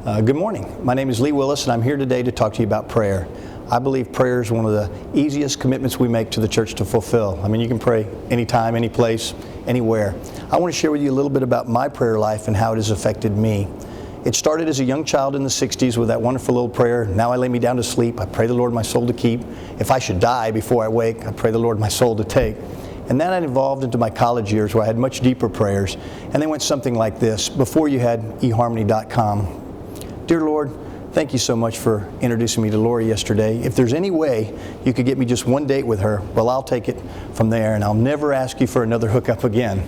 Good morning. My name is Lee Willis, and I'm here today to talk to you about prayer. I believe prayer is one of the easiest commitments we make to the church to fulfill. I mean, you can pray anytime, any place, anywhere. I want to share with you a little bit about my prayer life and how it has affected me. It started as a young child in the 60s with that wonderful little prayer, "Now I lay me down to sleep. I pray the Lord my soul to keep. If I should die before I wake, I pray the Lord my soul to take." And then I evolved into my college years where I had much deeper prayers. And they went something like this, before you had eharmony.com. Dear Lord, thank you so much for introducing me to Lori yesterday. If there's any way you could get me just one date with her, well, I'll take it from there, and I'll never ask you for another hookup again.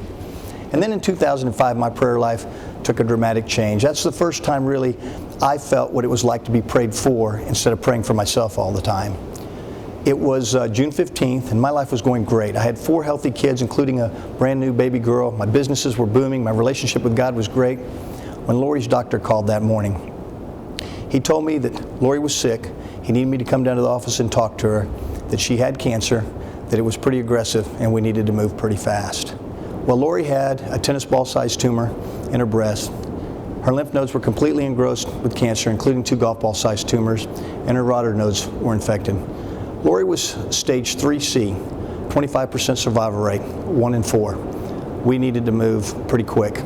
And then in 2005, my prayer life took a dramatic change. That's the first time really I felt what it was like to be prayed for instead of praying for myself all the time. It was June 15th, and my life was going great. I had 4 healthy kids, including a brand new baby girl. My businesses were booming. My relationship with God was great. When Lori's doctor called that morning, he told me that Lori was sick. He needed me to come down to the office and talk to her, that she had cancer, that it was pretty aggressive, and we needed to move pretty fast. Well, Lori had a tennis ball-sized tumor in her breast. Her lymph nodes were completely engrossed with cancer, including 2 golf ball-sized tumors, and her rod nodes were infected. Lori was stage 3C, 25% survival rate, 1 in 4. We needed to move pretty quick.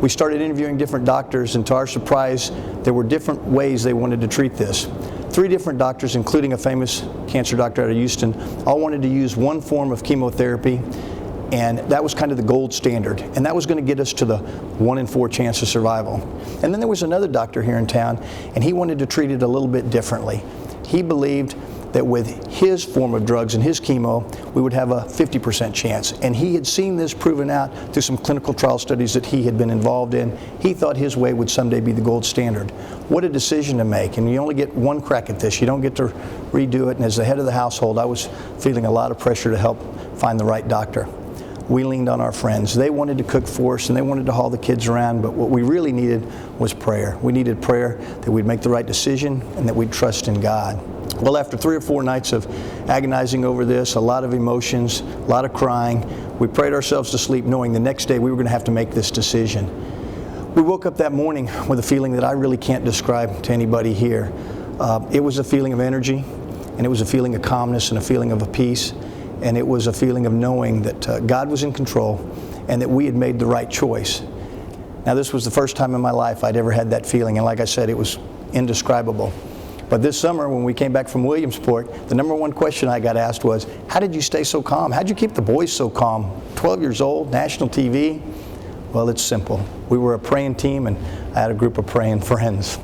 We started interviewing different doctors, and to our surprise, there were different ways they wanted to treat this. 3 different doctors, including a famous cancer doctor out of Houston, all wanted to use one form of chemotherapy, and that was kind of the gold standard. And that was going to get us to the 1 in 4 chance of survival. And then there was another doctor here in town, and he wanted to treat it a little bit differently. He believed that with his form of drugs and his chemo, we would have a 50% chance. And he had seen this proven out through some clinical trial studies that he had been involved in. He thought his way would someday be the gold standard. What a decision to make. And you only get one crack at this. You don't get to redo it. And as the head of the household, I was feeling a lot of pressure to help find the right doctor. We leaned on our friends. They wanted to cook for us and they wanted to haul the kids around, but what we really needed was prayer. We needed prayer that we'd make the right decision and that we'd trust in God. Well, after 3 or 4 nights of agonizing over this, a lot of emotions, a lot of crying, we prayed ourselves to sleep knowing the next day we were going to have to make this decision. We woke up that morning with a feeling that I really can't describe to anybody here. It was a feeling of energy, and it was a feeling of calmness and a feeling of a peace, and it was a feeling of knowing that God was in control and that we had made the right choice. Now, this was the first time in my life I'd ever had that feeling, and like I said, it was indescribable. But this summer, when we came back from Williamsport, the number one question I got asked was, how did you stay so calm? How did you keep the boys so calm? 12 years old, national TV? Well, it's simple. We were a praying team, and I had a group of praying friends.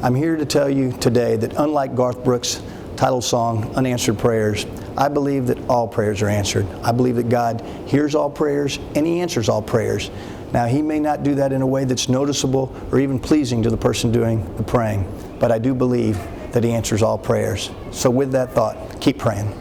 I'm here to tell you today that unlike Garth Brooks' title song, Unanswered Prayers, I believe that all prayers are answered. I believe that God hears all prayers, and He answers all prayers. Now, He may not do that in a way that's noticeable or even pleasing to the person doing the praying, but I do believe that He answers all prayers. So with that thought, keep praying.